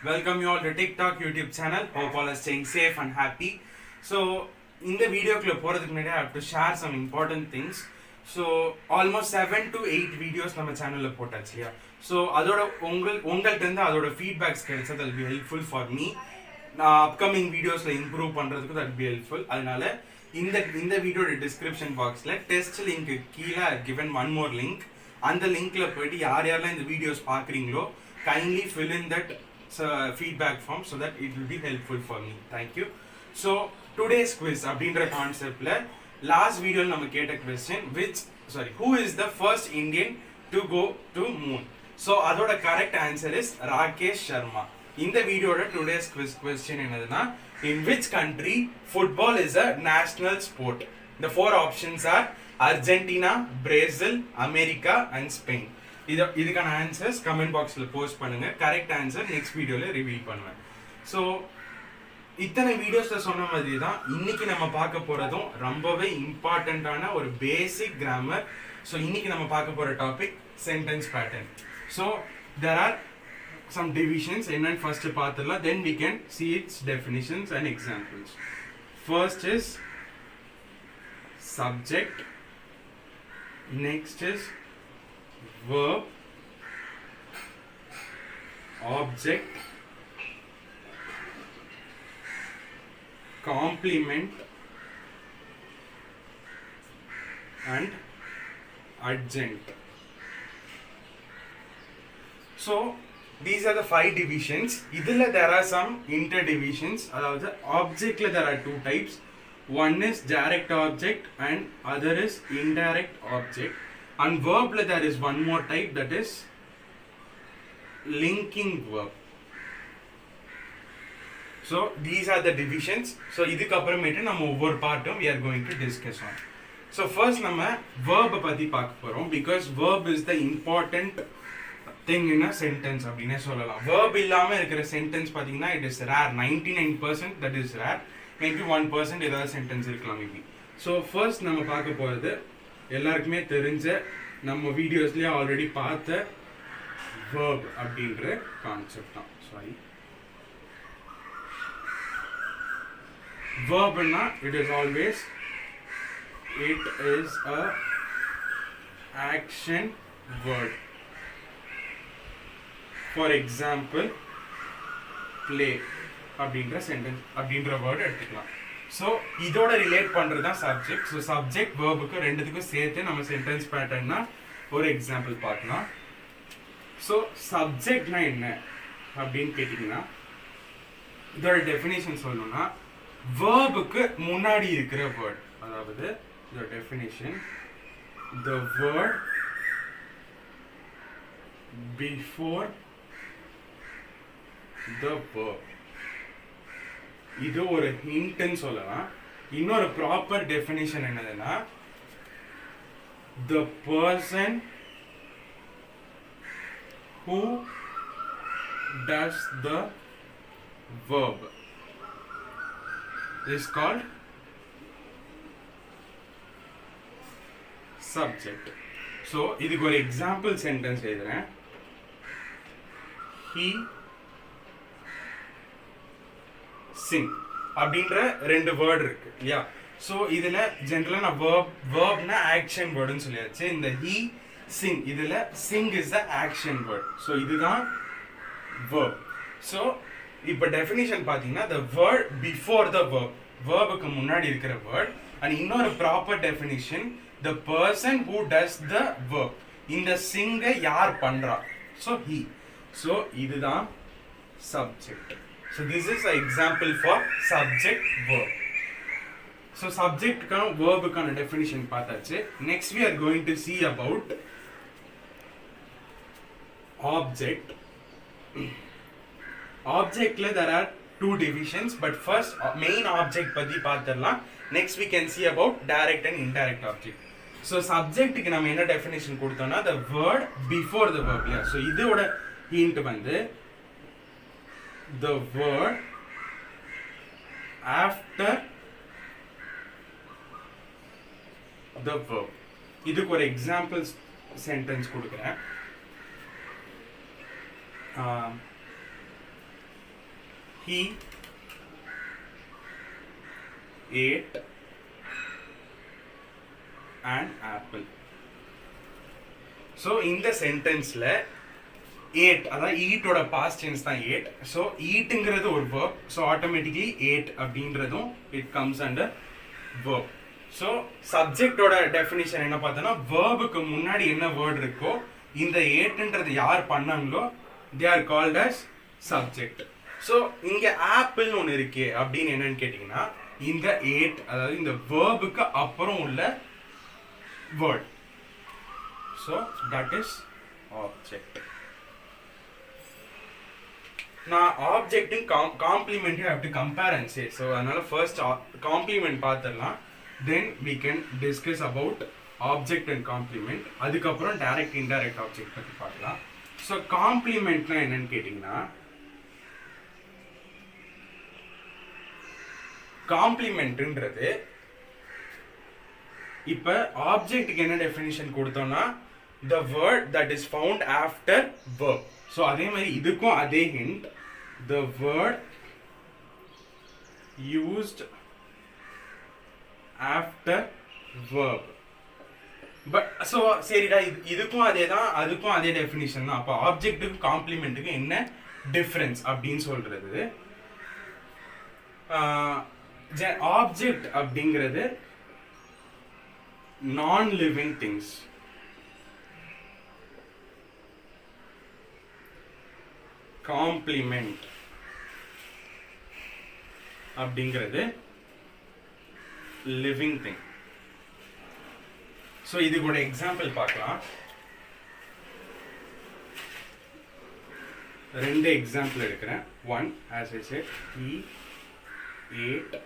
Welcome you all to TikTok YouTube channel. Hope all are staying safe and happy. So, in the video clip, I have to share some important things. So, almost 7 to 8 videos on my channel. So, that's feedbacks that will be helpful for me. Upcoming videos improve that will be helpful. In the video description box, test link given one more link. And the link la poitu yaar yaarla indha videos paakringlo kindly fill in that feedback form so that it will be helpful for me. Thank you. So today's quiz abindra concept la last video la nama keta question who is the first Indian to go to moon? So adoda correct answer is Rakesh Sharma. In the video today's quiz question enadana, in which country football is a national sport? The four options are Argentina, Brazil, America and Spain. இதுக்கான answers comment பாக்ஸில் post பண்ணுங்க. Correct answer next வீடியோவில் reveal பண்ணுவேன். So இத்தனை வீடியோஸில் சொன்ன மாதிரி தான் இன்னைக்கு நம்ம பார்க்க போகிறதும் ரொம்பவே இம்பார்ட்டண்ட்டான ஒரு பேசிக் கிராமர். ஸோ இன்னைக்கு நம்ம பார்க்க போகிற topic sentence pattern. So there are some divisions என்னன்னு ஃபர்ஸ்ட் பார்த்துடலாம். Then we can see its definitions and examples. First is subject, next is verb, object, complement and adjunct. So these are the 5 divisions. Idhula there are some interdivisions. Adavadhu object la there are 2 types. One is direct object and other is indirect object. And verb there is one more type, that is linking verb. So these are the divisions. So idhukku appuramete nama over partum we are going to discuss on. So first nama verb பத்தி பார்க்க போறோம் because verb is the important thing in a sentence அப்படினே சொல்லலாம். verb இல்லாம இருக்கிற sentence பாத்தீங்கன்னா it is rare. 99% that is rare. maybe 1% ஏதாவது sentence இருக்கலாம் maybe. So first நம்ம பார்க்க போகிறது எல்லாருக்குமே தெரிஞ்ச நம்ம வீடியோஸ்லேயே ஆல்ரெடி பார்த்த verb அப்படின்ற கான்செப்ட் தான். சாரி, verbனா it is a action word. For example, play அப்படின்ற சென்டென்ஸ் அப்படின்ற வேர்டு எடுத்துக்கலாம். ஸோ இதோட ரிலேட் பண்ணுறது தான் சப்ஜெக்ட். ஸோ சப்ஜெக்ட் வேர்புக்கு ரெண்டுத்துக்கும் சேர்த்து நம்ம சென்டென்ஸ் பேட்டர்ன்னா ஒரு எக்ஸாம்பிள் பார்க்கலாம். ஸோ சப்ஜெக்ட்னா என்ன அப்படின்னு கேட்டிங்கன்னா இதோட டெஃபினேஷன் சொல்லணும்னா வேர்புக்கு முன்னாடி இருக்கிற வேர்ட், அதாவது இதோட definition the word before the verb. இது ஒரு ஹிண்ட்னு சொல்லலாம். இன்னொரு ப்ராப்பர் டெஃபினிஷன் என்னதுன்னா the person who does the verb is called subject. So இதுக்கு ஒரு எக்ஸாம்பிள் சென்டென்ஸ் எழுதுறேன். he sing அப்படின்ற ரெண்டு வேர்டு இருக்கு இல்லையா? ஸோ இதில் ஜென்ரலாக நான் வேர்ப்னா ஆக்ஷன் வேர்டுன்னு சொல்லியாச்சு. இந்த he sing இதில் sing is the action word. So இதுதான் verb. ஸோ இப்போ டெஃபினிஷன் பார்த்தீங்கன்னா the word before the verb, வேர்புக்கு முன்னாடி இருக்கிற வேர்ட். அண்ட் இன்னொரு proper definition the person who does the verb. இந்த சிங்கை யார் பண்றா? So he. ஸோ இதுதான் subject. So this is an example for subject verb. So subject ka verb ka definition paathachu. Next we are going to see about object. Object la there are 2 divisions, but first main object பத்தி பார்த்திரலாம். Next we can see about direct and indirect object. So subject க்கு நாம என்ன definition கொடுத்தோம்னா the word before the verb. So இதோட hint வந்து the word after the verb. இதுக்கு ஒரு example sentence கொடுக்குறேன். he ate an apple. So in the sentence la ate அதாவது eat ஓட past tense தான் ate. So eatங்கிறது ஒரு verb. So automatically ate அப்படின்றதும் it comes under verb. So subject ஓட definition என்ன பார்த்தோம்னா verbக்கு முன்னாடி என்ன word இருக்கோ இந்த ateன்றது யார் பண்ணாங்களோ they are called as subject. So இங்க ஆப்பிள்னு ஒன்று இருக்கே அப்படின்னு என்னன்னு கேட்டிங்கன்னா இந்த ate அதாவது இந்த verbக்கு அப்புறம் உள்ள word. So that is object. நான் ஆப்ஜெக்ட்டும் காம்ப்ளிமெண்ட்டையும் have to compare and say. So அதனால first காம்ப்ளிமெண்ட் பார்த்துடலாம், then we can discuss about object and complement. அதுக்கப்புறம் டைரக்ட் இன்டைரக்ட் ஆப்ஜெக்ட் பற்றி பார்க்கலாம். ஸோ காம்ப்ளிமெண்ட்னா என்னன்னு கேட்டிங்கன்னா காம்ப்ளிமெண்ட்ன்றது இப்போ ஆப்ஜெக்ட்டுக்கு என்ன டெஃபினிஷன் கொடுத்தோம்னா the word that is found after verb. So அதே மாதிரி இதுக்கும் அதே hint, the word used after verb. But so சரிடா இதுக்கும் அதே தான் அதுக்கும் அதே டெஃபினிஷன் தான். அப்போ ஆப்ஜெக்ட்டுக்கு காம்ப்ளிமெண்ட்டுக்கு என்ன டிஃப்ரென்ஸ் அப்படின்னு சொல்றது, ஆப்ஜெக்ட் அப்படிங்கிறது நான் லிவிங் திங்ஸ், காம்ப்ளிமெண்ட் அப்படிங்கிறது லிவிங் திங். ஸோ இது கூட எக்ஸாம்பிள் பார்க்கலாம். ரெண்டு எக்ஸாம்பிள் எடுக்கிறேன். One as I set he ate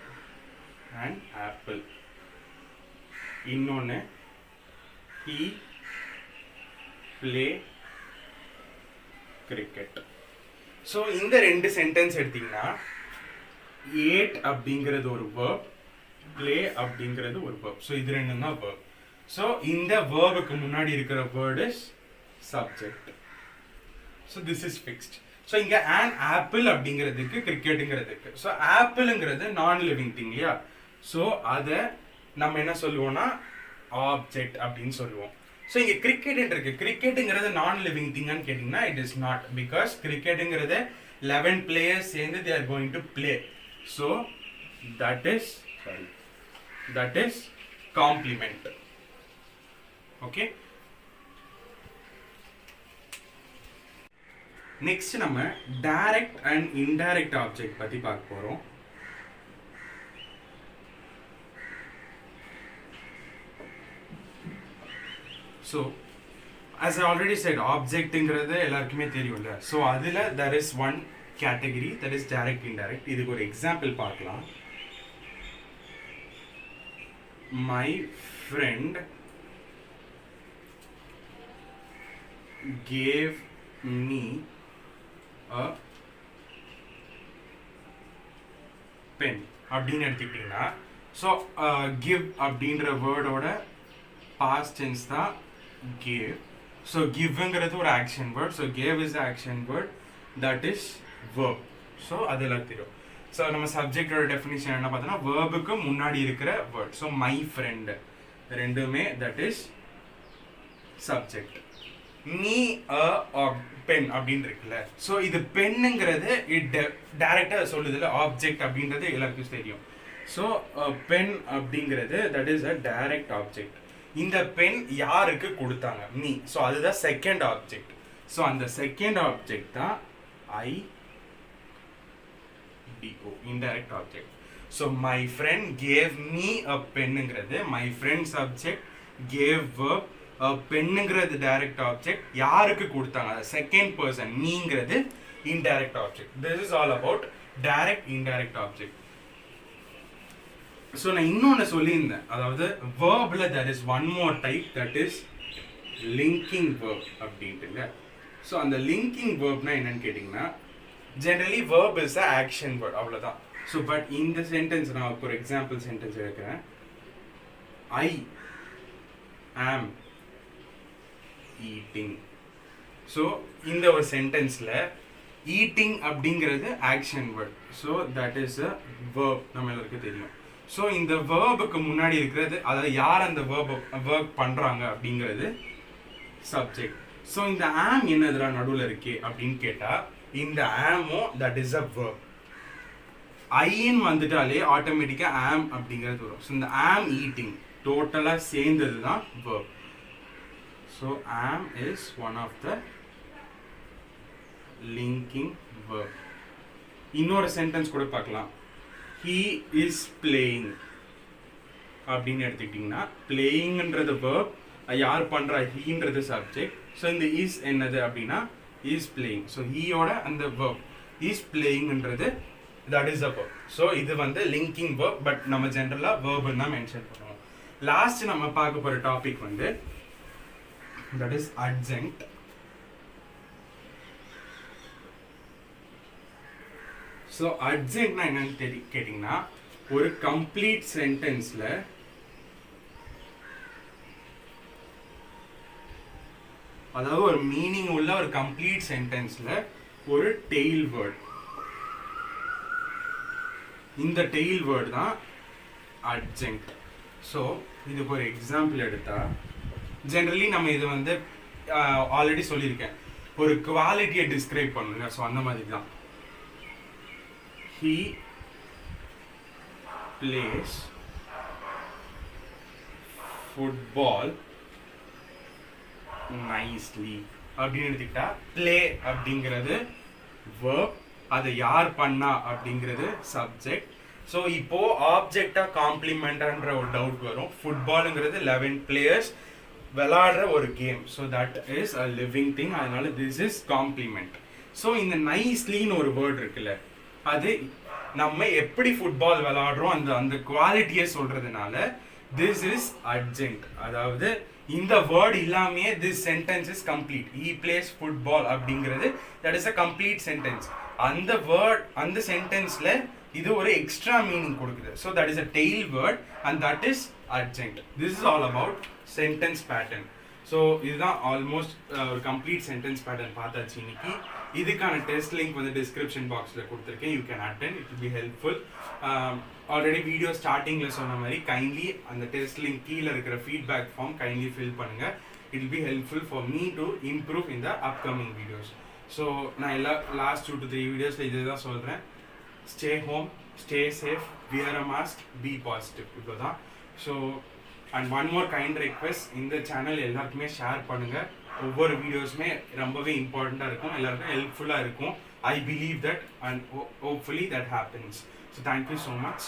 an apple. இன்னொன்று he play cricket. ஸோ இந்த ரெண்டு சென்டென்ஸ் எடுத்தீங்கன்னா ate அப்படிங்கிறது ஒரு verb, play அப்படிங்கிறது ஒரு verb. ஸோ இது ரெண்டும் தான் verb. ஸோ இந்த வேர்புக்கு முன்னாடி இருக்கிற word is subject. So this is fixed. So இங்கே an ஆப்பிள் அப்படிங்கிறதுக்கு கிரிக்கெட்டுங்கிறதுக்கு, ஸோ ஆப்பிளுங்கிறது நான் லிவிங் திங் இல்லையா, ஸோ அதை நம்ம என்ன சொல்லுவோம்னா ஆப்ஜெக்ட் அப்படின்னு சொல்லுவோம். ஸோ இங்கே கிரிக்கெட் இருக்கு, கிரிக்கெட்டுங்கிறது நான் லிவிங் திங்கான்னு கேட்டிங்கன்னா இட் இஸ் நாட், பிகாஸ் கிரிக்கெட்டுங்கிறது 11 players சேர்ந்து they are going to play. So that is complement. Okay, next நம்ம டைரக்ட் அண்ட் இன்டைரக்ட் ஆப்ஜெக்ட் பத்தி பார்க்க போறோம். So as I already said, ஆப்ஜெக்ட்ங்கிறது எல்லாருக்குமே தெரியும்ல. ஸோ அதில் there is one category that is direct indirect. இதுக்கு ஒரு எக்ஸாம்பிள் பார்க்கலாம். My friend gave me a pen அப்படின்னு எடுத்துக்கிட்டீங்கன்னா, ஸோ give அப்படின்ற வேர்டோட பாஸ்ட் டென்ஸ் தான் gave. ஸோ giveங்கிறது ஒரு action word, so gave is the action word, that is verb. So அதெல்லாம் தெரியும். ஸோ நம்ம சப்ஜெக்டோட டெஃபினிஷன் என்ன பார்த்தோன்னா வேர்புக்கு முன்னாடி இருக்கிற வேர்ட். ஸோ மை ஃப்ரெண்ட் ரெண்டுமே that is subject. Me a pen அப்படின்னு இருக்குல்ல, ஸோ இது பென்னுங்கிறது டைரக்டாக சொல்லுதுல ஆப்ஜெக்ட் அப்படின்றது எல்லாருக்கும் தெரியும். ஸோ பென் அப்படிங்கிறது that is a direct object. இந்த பென் யாருக்கு கொடுத்தாங்க, மீ. ஸோ அதுதான் செகண்ட் ஆப்ஜெக்ட். ஸோ அந்த செகண்ட் ஆப்ஜெக்ட் தான் IDO, indirect object. So my friend gave me a penங்கிறது my friend subject, gave verb, a penங்கிறது direct object, யாருக்கு கொடுத்தாங்க செகண்ட் பர்சன் மீங்கிறது indirect object. This is all about direct indirect object. So நான் இன்னொன்று சொல்லியிருந்தேன், அதாவது வேர்பில் there is one more type, that is linking verb அப்படின்ட்டுங்க. ஸோ அந்த linking verbனா என்னன்னு கேட்டிங்கன்னா generally verb is a action word, அவ்வளோதான். ஸோ பட் இந்த சென்டென்ஸ் நான் ஒரு எக்ஸாம்பிள் சென்டென்ஸ் எடுக்கிறேன். I am eating. ஸோ இந்த ஒரு சென்டென்ஸில் ஈட்டிங் அப்படிங்கிறது action word. So that is a verb, நம்ம எல்லாருக்கும் தெரியும். ஸோ இந்த வேர்புக்கு முன்னாடி இருக்கிறது, அதாவது யார் அந்த ஒர்க் பண்ணுறாங்க அப்படிங்கிறது சப்ஜெக்ட். ஸோ இந்த ஆம் என்னதுடா நடுவில் இருக்கே அப்படின்னு கேட்டால், இந்த ஆமோ தட் இஸ் அ வேர்ப். ஐன்னு வந்துட்டாலே ஆட்டோமேட்டிக்காக ஆம் அப்படிங்கிறது வரும். ஸோ இந்த ஆம் ஈட்டிங் டோட்டலாக சேர்ந்தது தான் verb. So am is one of the linking verb. இன்னொரு சென்டென்ஸ் கூட பார்க்கலாம். he is playing அப்படின்னு எடுத்துக்கிட்டிங்கன்னா, பிளேயிங்ன்றது verb, யார் பண்ணுறா ஹீன்றது சப்ஜெக்ட். ஸோ இந்த இஸ் என்னது அப்படின்னா இஸ் பிளேயிங். ஸோ ஹீயோட அந்த verb இஸ் பிளேயிங்ன்றது that is a verb. So இது வந்து லிங்கிங் verb, பட் நம்ம ஜென்ரலாக verb தான் மென்ஷன் பண்ணுவோம். லாஸ்ட் நம்ம பார்க்க போகிற டாபிக் வந்து தட் இஸ் adjunct. ஸோ அட்ஜென்ட்னா என்னன்னு கேட்டிங்கன்னா, ஒரு கம்ப்ளீட் சென்டென்ஸில் அதாவது ஒரு மீனிங் உள்ள ஒரு கம்ப்ளீட் சென்டென்ஸில் ஒரு டெயில் வேர்ட், இந்த டெயில் வேர்ட் தான் அட்ஜென்ட். ஸோ இதுக்கு ஒரு எக்ஸாம்பிள் எடுத்தால், ஜென்ரலி நம்ம இது வந்து ஆல்ரெடி சொல்லியிருக்கேன், ஒரு குவாலிட்டியை டிஸ்கிரைப் பண்ணுங்க. ஸோ அந்த மாதிரி தான். He plays football nicely அப்படின்னு எடுத்துக்கிட்டா, play அப்படிங்கிறது verb, அதை யார் பண்ணா அப்படிங்கிறது சப்ஜெக்ட். ஸோ இப்போ ஆப்ஜெக்டா காம்ப்ளிமெண்டான்ற ஒரு டவுட் வரும். ஃபுட்பாலுங்கிறது 11 players விளையாடுற ஒரு game. So that is a living thing, அதனால திஸ் இஸ் காம்ப்ளிமெண்ட். ஸோ இந்த நைஸ்லின்னு ஒரு வேர்ட் இருக்குல்ல, அது நம்ம எப்படி ஃபுட்பால் விளையாடுறோம் அந்த அந்த குவாலிட்டியை சொல்றதுனால திஸ் இஸ் அட்ஜென்ட். அதாவது இந்த வேர்ட் இல்லாமையே this sentence is complete. He plays football அப்படிங்கிறது that is a complete sentence. அந்த வேர்ட் அந்த சென்டென்ஸ்ல இது ஒரு எக்ஸ்ட்ரா மீனிங் கொடுக்குது. So that is a tail word and that is adjunct. This is all about sentence pattern. So இதுதான் almost ஒரு complete sentence pattern பார்த்தாச்சு இன்னைக்கு. இதுக்கான டெஸ்ட் லிங்க் வந்து டிஸ்கிரிப்ஷன் பாக்ஸில் கொடுத்துருக்கேன். You can attend, it will be helpful. Already video ஸ்டார்டிங்கில் சொன்ன மாதிரி கைண்ட்லி அந்த டெஸ்ட் லிங்க் கீழே இருக்கிற ஃபீட்பேக் ஃபார்ம் கைண்ட்லி ஃபில் பண்ணுங்கள். It will be helpful for me to improve in the upcoming videos. So நான் லாஸ்ட் 2 to 3 வீடியோஸில் இது தான் சொல்கிறேன். Stay home, stay safe, wear a mask, be positive, இப்போ தான். So and one more kind request, இந்த channel எல்லாருக்குமே share பண்ணுங்கள். ஒவ்வொரு வீடியோஸுமே ரொம்பவே இம்பார்ட்டண்ட்டாக இருக்கும், எல்லாருக்கும் ஹெல்ப்ஃபுல்லாக இருக்கும். I believe that and hopefully that happens. So thank you so much.